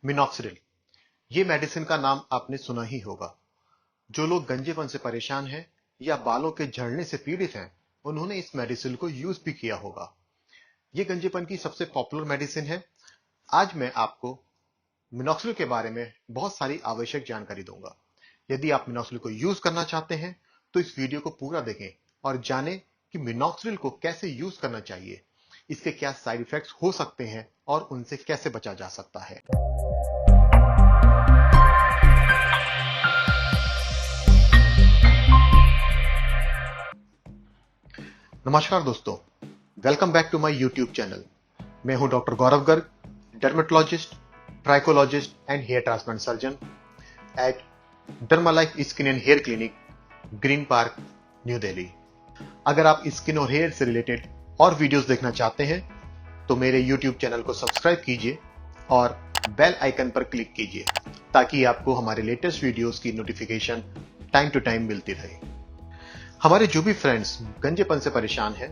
Minoxidil, ये medicine का नाम आपने सुना ही होगा। जो लोग गंजेपन से परेशान हैं या बालों के झड़ने से पीड़ित हैं, उन्होंने इस मेडिसिन को यूज भी किया होगा। ये गंजेपन की सबसे पॉपुलर मेडिसिन है। आज मैं आपको मिनॉक्सिडिल के बारे में बहुत सारी आवश्यक जानकारी दूंगा। यदि आप मिनॉक्सिडिल को यूज करना चाहते हैं तो इस वीडियो को पूरा देखें और जानें कि मिनॉक्सिडिल को कैसे यूज करना चाहिए, इसके क्या साइड इफेक्ट्स हो सकते हैं और उनसे कैसे बचा जा सकता है। नमस्कार दोस्तों, welcome back to my YouTube channel. मैं हूं doctor Gaurav Garg, dermatologist, trichologist and hair transplant surgeon at Dermalife skin and hair clinic, Green Park, New Delhi. अगर आप स्किन और हेयर से रिलेटेड और वीडियोस देखना चाहते हैं तो मेरे यूट्यूब चैनल को सब्सक्राइब कीजिए और बेल आइकन पर क्लिक कीजिए ताकि आपको हमारे लेटेस्ट वीडियोस की नोटिफिकेशन टाइम टू टाइम मिलती रहे। हमारे जो भी फ्रेंड्स गंजेपन से परेशान हैं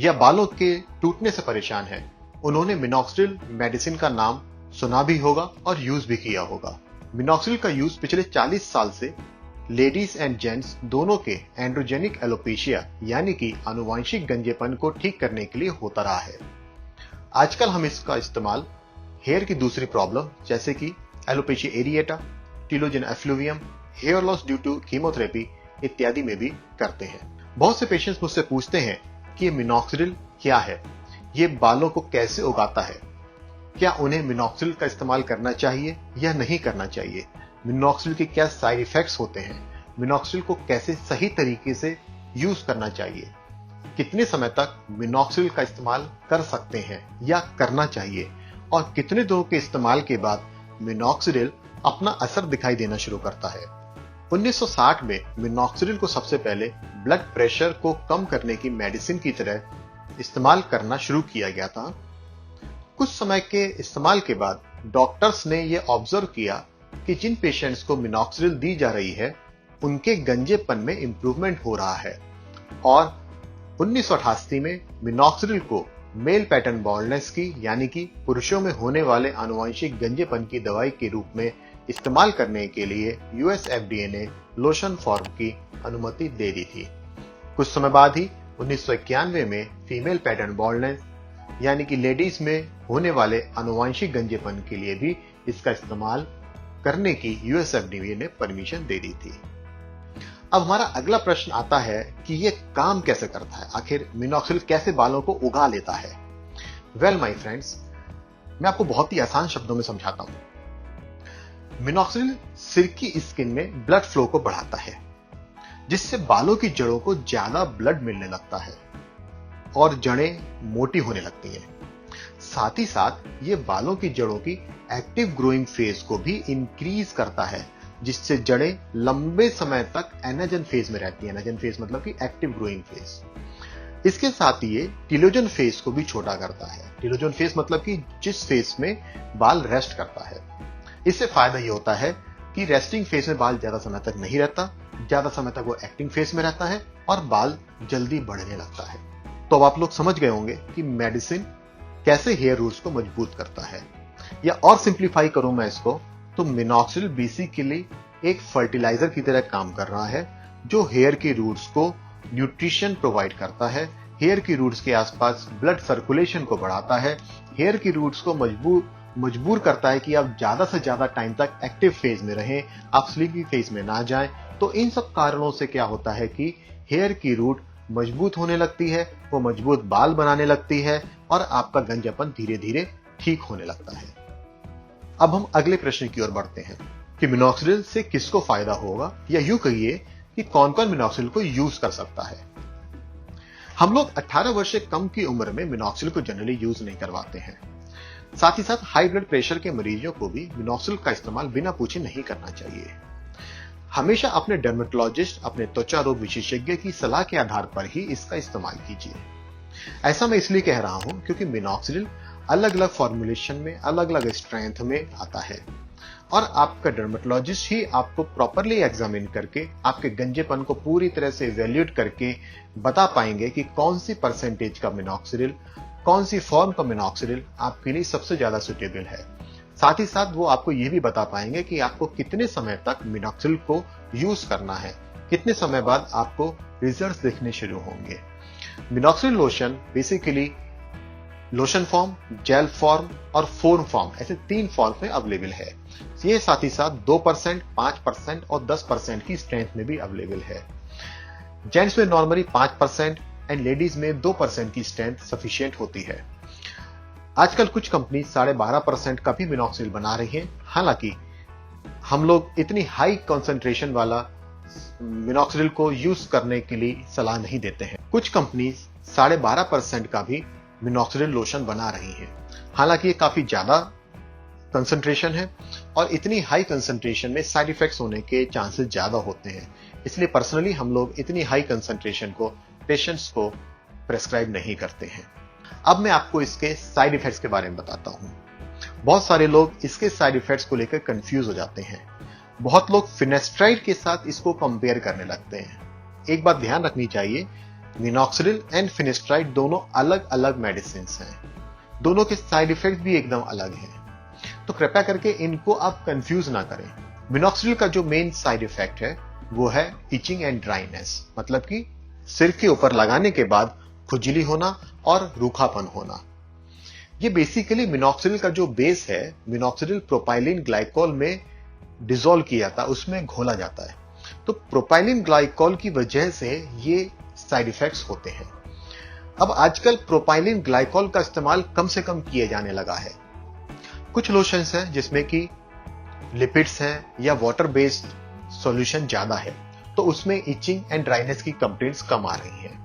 या बालों के टूटने से परेशान हैं, उन्होंने मिनॉक्सिडिल मेडिसिन का नाम सुना भी होगा और यूज भी किया होगा। मिनॉक्सिडिल का यूज पिछले 40 साल से लेडीज एंड जेंट्स दोनों के एंड्रोजेनिक एलोपेशिया यानी कि आनुवंशिक गंजेपन को ठीक करने के लिए होता रहा है। आजकल हम इसका इस्तेमाल हेयर की दूसरी प्रॉब्लम जैसे कि alopecia areata, telogen effluvium, hair loss due to chemotherapy इत्यादि में भी करते हैं। बहुत से पेशेंट्स मुझसे पूछते हैं कि ये मिनॉक्सिडिल क्या है, ये बालों को कैसे उगाता है, क्या उन्हें मिनॉक्सिडिल का इस्तेमाल करना चाहिए या नहीं करना चाहिए, मिनॉक्सिडिल के क्या साइड इफेक्ट्स होते हैं, मिनॉक्सिडिल को कैसे सही तरीके से यूज करना चाहिए, कितने समय तक मिनॉक्सिडिल का इस्तेमाल कर सकते हैं या करना चाहिए और कितने दिनों के इस्तेमाल के बाद मिनॉक्सिडिल अपना असर दिखाई देना शुरू करता है। 1960 में मिनॉक्सिडिल को सबसे पहले ब्लड प्रेशर को कम करने की मेडिसिन की तरह इस्तेमाल करना शुरू किया गया था। कुछ समय के इस्तेमाल के बाद डॉक्टर्स ने यह ऑब्जर्व किया कि जिन पेशेंट्स को मिनॉक्सिडिल दी जा रही है उनके गंजेपन में इंप्रूवमेंट हो रहा है और 1988 में मिनॉक्सिडिल को मेल पैटर्न बाल्डनेस की यानी कि पुरुषों में होने वाले आनुवंशिक गंजेपन की दवाई के रूप में इस्तेमाल करने के लिए यूएस एफडीए ने लोशन फॉर्म की अनुमति दे दी थी। कुछ समय बाद ही 1991 में फीमेल पैटर्न बाल्डनेस यानी कि लेडीज में होने वाले आनुवंशिक गंजेपन के लिए भी इसका इस्तेमाल करने की यूएस एफडीए ने परमिशन दे दी थी। अब हमारा अगला प्रश्न आता है कि यह काम कैसे करता है, आखिर मिनॉक्सिडिल कैसे बालों को उगा लेता है। वेल माय फ्रेंड्स, मैं आपको बहुत ही आसान शब्दों में समझाता हूं। मिनॉक्सिडिल सिर की स्किन में ब्लड फ्लो को बढ़ाता है जिससे बालों की जड़ों को ज्यादा ब्लड मिलने लगता है और जड़ें मोटी होने लगती हैं। साथ ही साथ ये बालों की जड़ों की एक्टिव ग्रोइंग फेज को भी इंक्रीज करता है जिससे जड़ें लंबे समय तक एनाजन फेज में रहती है। एनाजन फेज मतलब कि एक्टिव ग्रोइंग फेज। इसके साथ ही ये टीलोजन फेज को भी छोटा करता है। टीलोजन फेज मतलब कि जिस फेज में बाल रेस्ट करता है। इससे फायदा ये होता है कि रेस्टिंग फेज में बाल ज्यादा समय तक नहीं रहता, ज्यादा समय तक वो एक्टिंग फेज में रहता है और बाल जल्दी बढ़ने लगता है। तो अब आप लोग समझ गए होंगे कि मेडिसिन कैसे हेयर रूट्स को मजबूत करता है। या और सिंप्लीफाई करूं मैं इसको तो मिनॉक्सिडिल बेसिकली एक फर्टिलाइजर की तरह काम कर रहा है जो हेयर की रूट्स को न्यूट्रिशन प्रोवाइड करता है, हेयर की रूट्स के आसपास ब्लड सर्कुलेशन को बढ़ाता है, हेयर की रूट्स को मजबूर करता है कि आप ज्यादा से ज्यादा टाइम तक एक्टिव फेज में रहें, आप स्लीपी फेज में ना जाएं। तो इन सब कारणों से क्या होता है कि हेयर की रूट मजबूत होने लगती है, वो मजबूत बाल बनाने लगती है और आपका गंजेपन धीरे धीरे ठीक होने लगता है। अब हम अगले प्रश्न की ओर बढ़ते हैं कि मिनॉक्सिडिल से किसको फायदा होगा, या यूं कहिए कि कौन कौन मिनॉक्सिडिल को यूज कर सकता है। हम लोग 18 वर्ष से कम की उम्र में मिनॉक्सिडिल को जनरली यूज नहीं करवाते हैं। साथ ही साथ हाई ब्लड प्रेशर के मरीजों को भी मिनॉक्सिडिल का इस्तेमाल बिना पूछे नहीं करना चाहिए। हमेशा अपने डर्मेटोलॉजिस्ट, अपने त्वचा रोग विशेषज्ञ की सलाह के आधार पर ही इसका इस्तेमाल कीजिए। ऐसा मैं इसलिए कह रहा हूं क्योंकि मिनॉक्सिडिल अलग अलग फॉर्मुलेशन में, अलग अलग स्ट्रेंथ में आता है और आपका डर्मेटोलॉजिस्ट ही आपको प्रॉपरली एग्जामिन करके आपके गंजेपन को पूरी तरह से इवैल्यूएट करके बता पाएंगे कि कौन सी परसेंटेज का मिनॉक्सिडिल, कौन सी फॉर्म का मिनॉक्सिडिल आपके लिए सबसे ज्यादा सुटेबल है। साथ ही साथ वो आपको ये भी बता पाएंगे कि आपको कितने समय तक मिनॉक्सिल को यूज करना है, कितने समय बाद आपको रिजल्ट्स दिखने शुरू होंगे। Minoxidil lotion basically lotion form, gel form और फोम फॉर्म, ऐसे 3 फॉर्म में अवेलेबल है। ये साथ ही साथ 2%, 5% और 10% की स्ट्रेंथ में भी अवेलेबल है। जेंट्स में नॉर्मली 5% एंड लेडीज में 2% की स्ट्रेंथ सफिशिएंट होती है। आजकल कुछ कंपनी 12.5% का भी मिनॉक्सिल बना रही है। हालांकि हम लोग इतनी हाई कंसंट्रेशन वाला मिनॉक्सिल को यूज करने के लिए सलाह नहीं देते हैं। कुछ कंपनी 12.5% का भी मिनॉक्सिल लोशन बना रही है। हालांकि ये काफी ज्यादा कंसंट्रेशन है और इतनी हाई कंसंट्रेशन में साइड इफेक्ट्स होने के चांसेस ज्यादा होते हैं। इसलिए पर्सनली हम लोग इतनी हाई कंसंट्रेशन को पेशेंट्स को प्रेस्क्राइब नहीं करते हैं। अब मैं आपको इसके साइड इफेक्ट्स के बारे में बताता हूं। बहुत सारे लोग इसके साइड इफेक्ट्स को लेकर कंफ्यूज हो जाते हैं। बहुत लोग फिनेस्ट्राइड के साथ इसको कंपेयर करने लगते हैं। एक बात ध्यान रखनी चाहिए, मिनॉक्सिल एंड फिनेस्ट्राइड दोनों अलग अलग मेडिसिन हैं। दोनों के साइड इफेक्ट भी एकदम अलग हैं, तो कृपया करके इनको आप कंफ्यूज ना करें। मिनॉक्सिल का जो मेन साइड इफेक्ट है वो है इचिंग एंड ड्राइनेस, मतलब कि सिर के ऊपर लगाने के बाद खुजली होना और रूखापन होना। ये बेसिकली मिनॉक्सिल का जो बेस है, मिनॉक्सिल प्रोपाइलिन ग्लाइकोल में डिसॉल्व किया था, उसमें घोला जाता है। तो प्रोपाइलिन ग्लाइकोल की वजह से ये साइड इफेक्ट्स होते हैं। अब आजकल प्रोपाइलिन ग्लाइकोल का इस्तेमाल कम से कम किए जाने लगा है। कुछ लोशंस हैं जिसमें कि लिपिड्स हैं या वाटर बेस्ड सॉल्यूशन ज्यादा है, तो उसमें इचिंग एंड ड्राइनेस की कंप्लेंट्स कम आ रही हैं।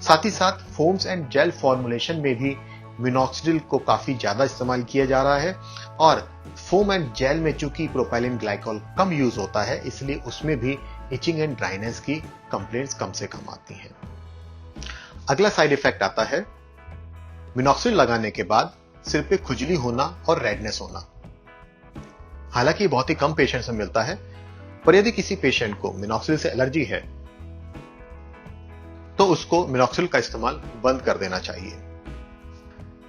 साथ ही साथ फोम्स एंड जेल फॉर्मुलेशन में भी मिनॉक्सिल को काफी ज्यादा इस्तेमाल किया जा रहा है और फोम एंड जेल में चूंकि प्रोपाइलिन ग्लाइकोल कम यूज होता है, इसलिए उसमें भी इचिंग एंड ड्राइनेस की कंप्लेंट्स कम से कम आती हैं। अगला साइड इफेक्ट आता है मिनॉक्सिल लगाने के बाद सिर पे खुजली होना और रेडनेस होना। हालांकि बहुत ही कम पेशेंट्स में मिलता है, पर यदि किसी पेशेंट को मिनॉक्सिल से एलर्जी है तो उसको मिनॉक्सिल का इस्तेमाल बंद कर देना चाहिए।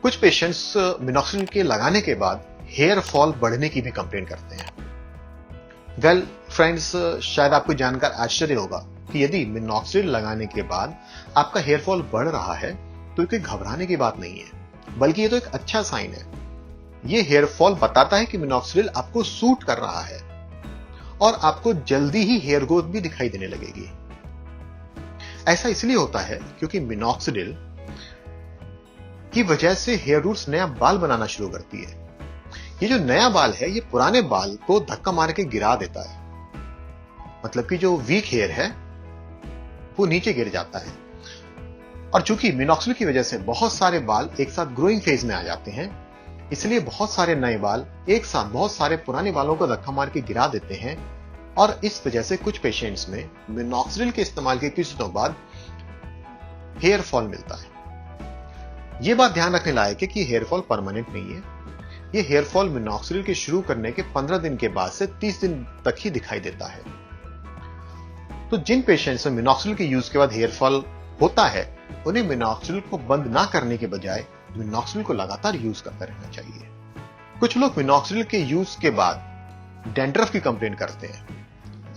कुछ पेशेंट्स मिनॉक्सिल के लगाने के बाद हेयर फॉल बढ़ने की भी कंप्लेंट करते हैं। वेल फ्रेंड्स, शायद आपको जानकर आश्चर्य होगा कि यदि मिनॉक्सिल लगाने के बाद आपका हेयर फॉल बढ़ रहा है तो कोई घबराने की बात नहीं है, बल्कि ये तो एक अच्छा साइन है। ये हेयर फॉल बताता है कि मिनॉक्सिल आपको सूट कर रहा है और आपको जल्दी ही हेयर ग्रोथ भी दिखाई देने लगेगी। ऐसा इसलिए होता है क्योंकि मिनॉक्सिल की वजह से हेयर रूट्स नया बाल बनाना शुरू करती है। ये जो नया बाल है, ये पुराने बाल को धक्का मार के गिरा देता है, मतलब कि जो वीक हेयर है वो नीचे गिर जाता है। और चूंकि मिनॉक्सिल की वजह से बहुत सारे बाल एक साथ ग्रोइंग फेज में आ जाते हैं, इसलिए बहुत सारे नए बाल एक साथ बहुत सारे पुराने बालों को धक्का मार के गिरा देते हैं और इस वजह से कुछ पेशेंट्स में मिनॉक्सिल के इस्तेमाल के कुछ दिनों बाद हेयर फॉल मिलता है। यह बात ध्यान रखने लायक है कि हेयर फॉल परमानेंट नहीं है। यह हेयर फॉल मिनॉक्सिल के शुरू करने के 15 दिन के बाद से 30 दिन तक ही दिखाई देता है। तो जिन पेशेंट्स में मिनॉक्सिल के यूज के बाद हेयर फॉल होता है, उन्हें मिनॉक्सिल को बंद ना करने के बजाय मिनॉक्सिल को लगातार यूज करते रहना चाहिए। कुछ लोग मिनॉक्सिल के यूज के बाद डैंड्रफ की कंप्लेंट करते हैं।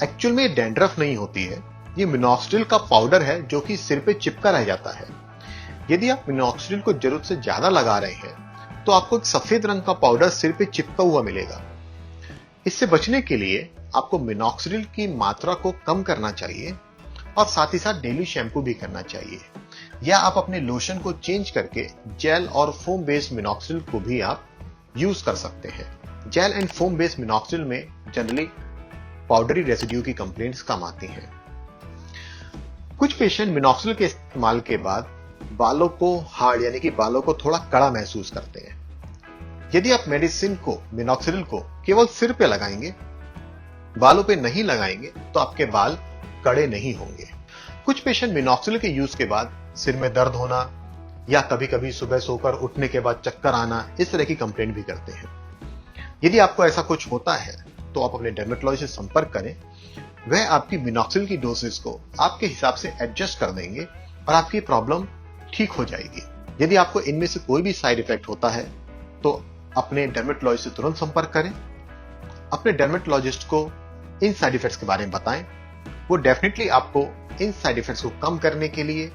एक्चुअल में डैंड्रफ नहीं होती है, ये मिनॉक्सिल का पाउडर है जो कि सिर पे चिपका रह जाता है। यदि आप मिनॉक्सिल को जरूरत से ज्यादा लगा रहे हैं तो आपको एक सफेद रंग का पाउडर सिर पे चिपका हुआ मिलेगा। इससे बचने के लिए आपको मिनॉक्सिल की मात्रा को कम करना चाहिए और साथ ही साथ डेली शैम्पू भी करना चाहिए, या आप अपने लोशन को चेंज करके जेल और फोम बेस्ड मिनॉक्सिल को भी आप यूज कर सकते हैं। Jail and foam based Minoxil में जनरली पाउडरी रेसिड्यू की कंप्लेंट्स कम आती हैं। कुछ पेशेंट मिनॉक्सिल के इस्तेमाल के बाद बालों को हार्ड यानी कि बालों को थोड़ा कड़ा महसूस करते हैं। यदि आप मेडिसिन को मिनॉक्सिल को केवल सिर पे लगाएंगे, बालों पे नहीं लगाएंगे, तो आपके बाल कड़े नहीं होंगे। कुछ पेशेंट मिनॉक्सिल के यूज के बाद सिर में दर्द होना या कभी कभी सुबह सोकर उठने के बाद चक्कर आना, इस तरह की कंप्लेंट भी करते हैं। यदि आपको ऐसा कुछ होता है तो आप अपने डर्मेटोलॉजिस्ट से संपर्क करें। वह आपकी मिनॉक्सिल की डोसेज को आपके हिसाब से एडजस्ट कर देंगे और आपकी प्रॉब्लम ठीक हो जाएगी। यदि आपको इनमें से कोई भी साइड इफेक्ट होता है तो अपने डर्मेटोलॉजिस्ट से तुरंत संपर्क करें। अपने डर्मेटोलॉजिस्ट को इन साइड इफेक्ट्स के बारे में बताएं। वो डेफिनेटली आपको इन साइड इफेक्ट्स को कम करने के लिए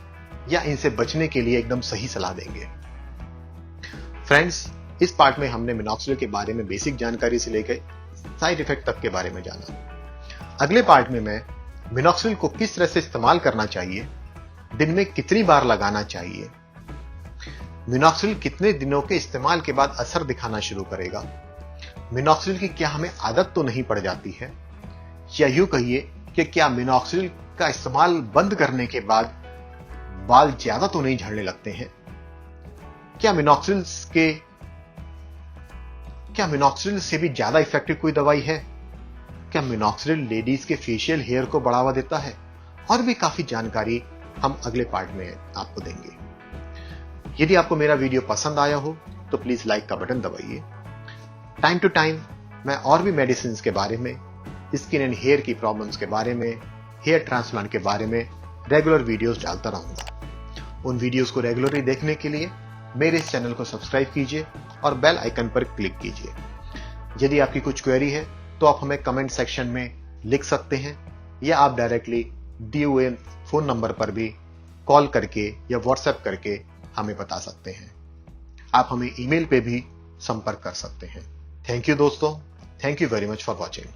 या इनसे बचने के लिए एकदम सही सलाह देंगे। फ्रेंड्स, इस पार्ट में हमने मिनॉक्सिडिल के बारे में बेसिक जानकारी से लेकर साइड इफेक्ट तक के बारे में जाना। अगले पार्ट में मैं मिनॉक्सिडिल को किस तरह से इस्तेमाल करना चाहिए, दिन में कितनी बार लगाना चाहिए, मिनॉक्सिडिल कितने दिनों के इस्तेमाल के बाद असर दिखाना शुरू करेगा, मिनॉक्सिडिल की क्या हमें आदत तो नहीं पड़ जाती है, या यूं कहिए कि क्या मिनॉक्सिडिल का इस्तेमाल बंद करने के बाद बाल ज्यादा तो नहीं झड़ने लगते हैं, क्या मिनॉक्सिडिल से भी ज्यादा इफेक्टिव कोई दवाई है, क्या मिनॉक्सिडिल लेडीज के फेशियल हेयर को बढ़ावा देता है, और भी काफी जानकारी हम अगले पार्ट में आपको देंगे। यदि आपको मेरा वीडियो पसंद आया हो तो प्लीज लाइक का बटन दबाइए। टाइम टू टाइम मैं और भी मेडिसिन के बारे में, स्किन एंड हेयर की प्रॉब्लम्स के बारे में, हेयर ट्रांसप्लांट के बारे में रेगुलर वीडियोस डालता रहूंगा। उन वीडियोस को रेगुलरली देखने के लिए मेरे इस चैनल को सब्सक्राइब कीजिए और बेल आइकन पर क्लिक कीजिए। यदि आपकी कुछ क्वेरी है तो आप हमें कमेंट सेक्शन में लिख सकते हैं, या आप डायरेक्टली दिए हुए फोन नंबर पर भी कॉल करके या व्हाट्सएप करके हमें बता सकते हैं। आप हमें ईमेल पे भी संपर्क कर सकते हैं। थैंक यू दोस्तों, thank you very much for watching.